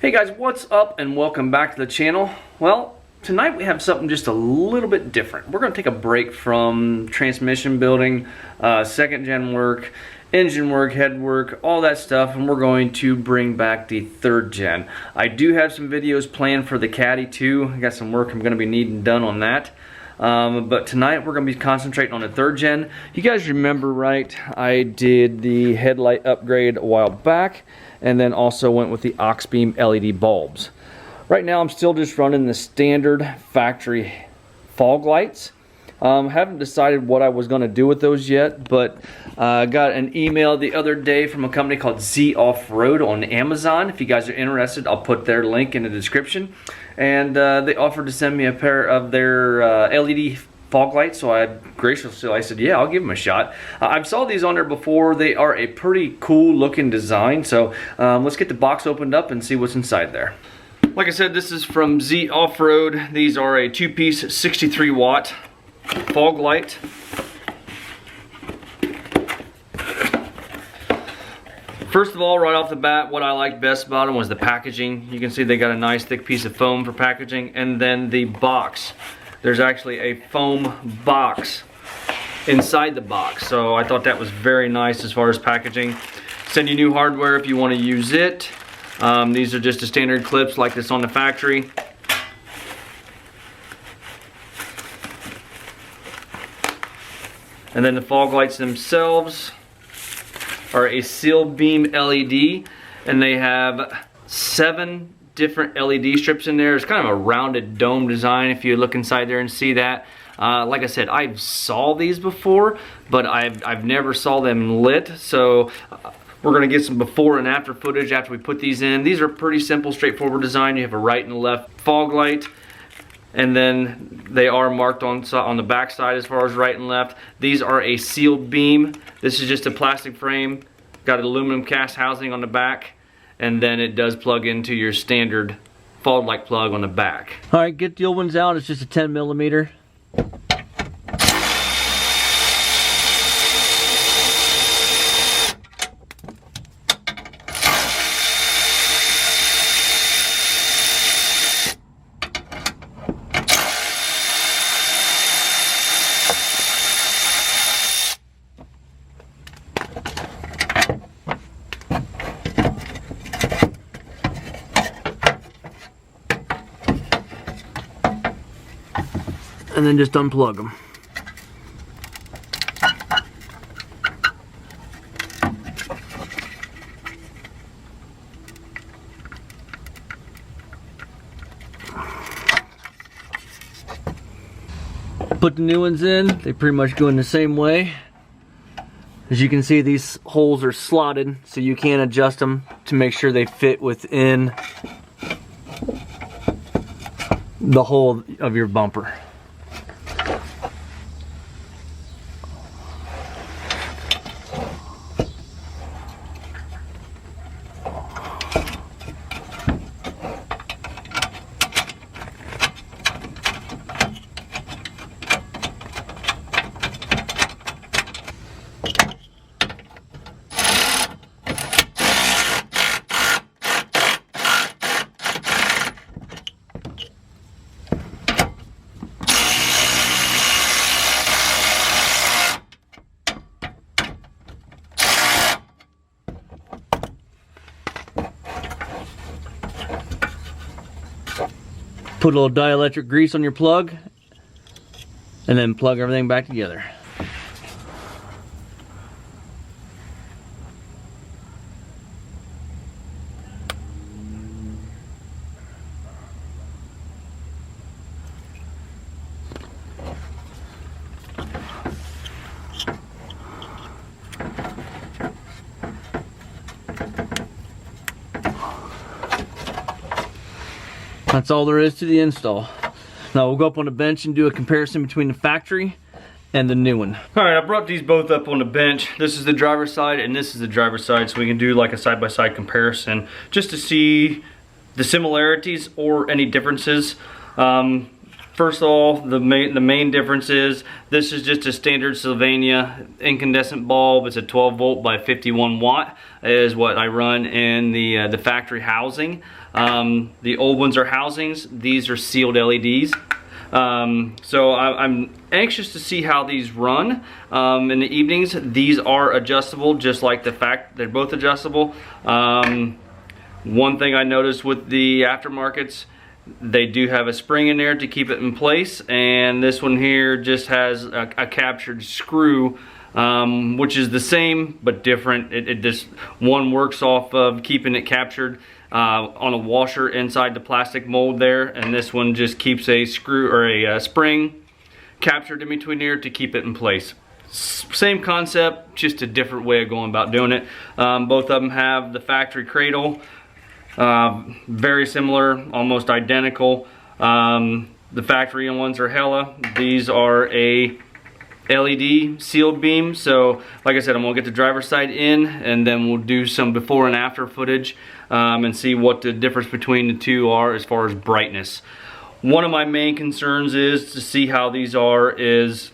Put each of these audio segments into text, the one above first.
Hey guys, what's up and welcome back to the channel. Well, tonight we have something just a little bit different. We're going to take a break from transmission building, second gen work, engine work, head work, all that stuff, and we're going to bring back the third gen. I do have some videos planned for the Caddy too. I got some work I'm going to be needing done on that. But tonight we're going to be concentrating on the third gen. You guys remember, right? I did the headlight upgrade a while back, and then also went with the aux beam LED bulbs. Right now I'm still just running the standard factory fog lights. Haven't decided what I was going to do with those yet, but I got an email the other day from a company called Z-Offroad on Amazon. If you guys are interested, I'll put their link in the description. And they offered to send me a pair of their LED fog lights, so I said, yeah, I'll give them a shot. I've saw these on there before. They are a pretty cool looking design, so let's get the box opened up and see what's inside there. Like I said, this is from Z-Offroad. These are a two-piece 63 watt fog light. First of all, right off the bat, what I liked best about them was the packaging. You can see they got a nice thick piece of foam for packaging, and then the box. There's actually a foam box inside the box, so I thought that was very nice as far as packaging. Send you new hardware if you want to use it. These are just the standard clips like this on the factory. And then the fog lights themselves are a sealed beam LED, and they have 7 different LED strips in there. It's kind of a rounded dome design if you look inside there and see that. Like I said, I saw these before, but I've never saw them lit, so we're gonna get some before and after footage after we put these in. These are pretty simple, straightforward design. You have a right and left fog light, and then they are marked on the back side as far as right and left. These are a sealed beam. This is just a plastic frame, got an aluminum cast housing on the back, and then it does plug into your standard fog light plug on the back. All right, get the old ones out. It's just a 10 millimeter. And then just unplug them. Put the new ones in. They pretty much go in the same way. As you can see, these holes are slotted, so you can adjust them to make sure they fit within the hole of your bumper. Put a little dielectric grease on your plug, and then plug everything back together. That's all there is to the install. Now we'll go up on the bench and do a comparison between the factory and the new one. All right, I brought these both up on the bench. This is the driver's side and this is the driver's side, so we can do like a side-by-side comparison just to see the similarities or any differences. First of all, the main difference is this is just a standard Sylvania incandescent bulb. It's a 12 volt by 51 watt is what I run in the factory housing. The old ones are housings. These are sealed LEDs. So I'm anxious to see how these run in the evenings. These are adjustable, just like the fact they're both adjustable. One thing I noticed with the aftermarkets, they do have a spring in there to keep it in place, and this one here just has a captured screw, which is the same but different. It just, one works off of keeping it captured on a washer inside the plastic mold there, and this one just keeps a screw or a spring captured in between there to keep it in place. Same concept, just a different way of going about doing it. Both of them have the factory cradle. Very similar, almost identical. The factory ones are Hella. These are a LED sealed beam. So like I said, I'm gonna get the driver's side in, and then we'll do some before and after footage and see what the difference between the two are as far as brightness. One of my main concerns is to see how these are is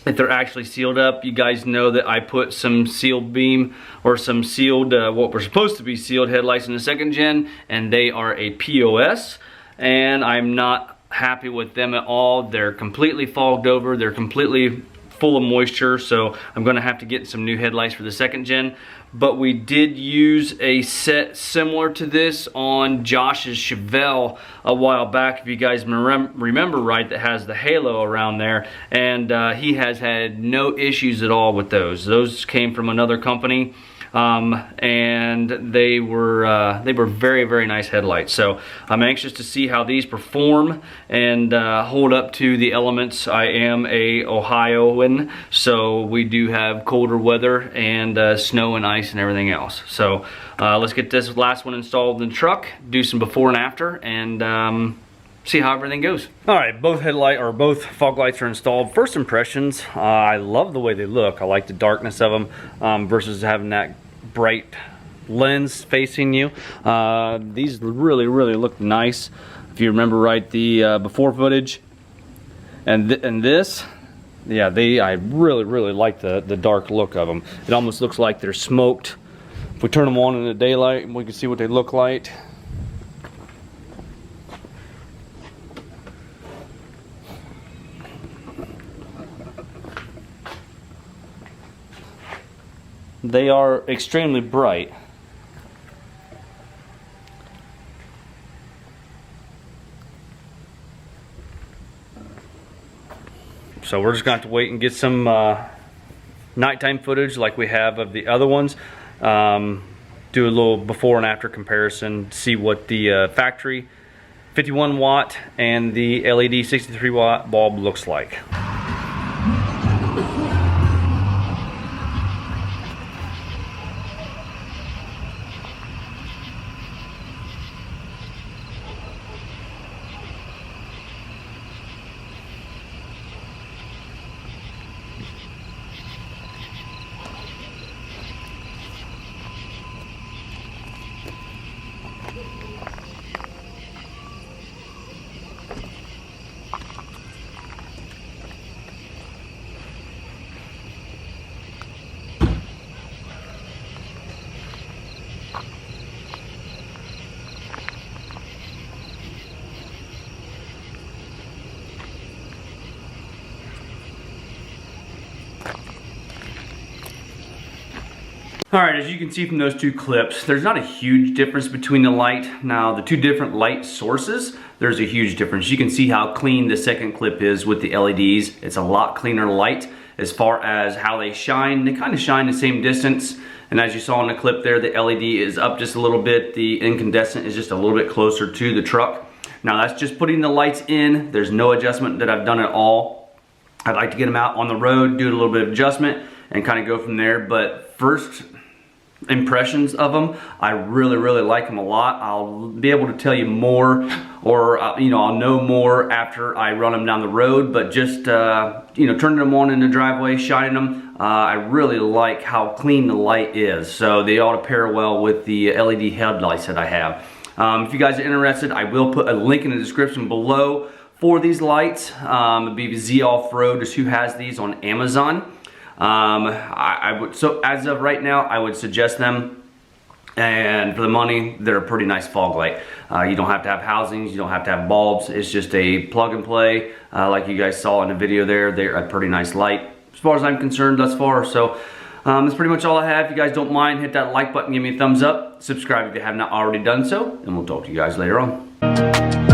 if they're actually sealed up. You guys know that I put some sealed beam or some sealed, what were supposed to be sealed headlights in the second gen, and they are a POS, and I'm not happy with them at all. They're completely fogged over, they're completely full of moisture, so I'm gonna have to get some new headlights for the second gen. But we did use a set similar to this on Josh's Chevelle a while back, if you guys remember right, that has the halo around there, and he has had no issues at all with those. Those came from another company, and they were very, very nice headlights. So I'm anxious to see how these perform and hold up to the elements. I am a Ohioan, so we do have colder weather and snow and ice and everything else. So let's get this last one installed in the truck, do some before and after, and see how everything goes. All right, both both fog lights are installed. First impressions, I love the way they look. I like the darkness of them versus having that bright lens facing you. These really, really look nice. If you remember right, the before footage and this, yeah, I really, really like the dark look of them. It almost looks like they're smoked. If we turn them on in the daylight, we can see what they look like. They are extremely bright. So we're just going to have to wait and get some nighttime footage like we have of the other ones. Do a little before and after comparison, see what the factory 51 watt and the LED 63 watt bulb looks like. Alright, as you can see from those two clips, there's not a huge difference between the light. Now, the two different light sources, there's a huge difference. You can see how clean the second clip is with the LEDs. It's a lot cleaner light. As far as how they kind of shine the same distance. And as you saw in the clip there, the LED is up just a little bit. The incandescent is just a little bit closer to the truck. Now, that's just putting the lights in. There's no adjustment that I've done at all. I'd like to get them out on the road, do a little bit of adjustment, and kind of go from there. But first impressions of them, I really, really like them a lot. I'll be able to tell you more, or you know, I'll know more after I run them down the road. But just you know, turning them on in the driveway, shining them, I really like how clean the light is. So they ought to pair well with the LED headlights that I have. If you guys are interested, I will put a link in the description below for these lights. It'll be Z-Offroad is who has these on Amazon. So as of right now, I would suggest them. And for the money, they're a pretty nice fog light. You don't have to have housings, you don't have to have bulbs. It's just a plug and play. Like you guys saw in the video there, they're a pretty nice light as far as I'm concerned thus far. So that's pretty much all I have. If you guys don't mind, hit that like button, give me a thumbs up. Subscribe if you have not already done so, and we'll talk to you guys later on.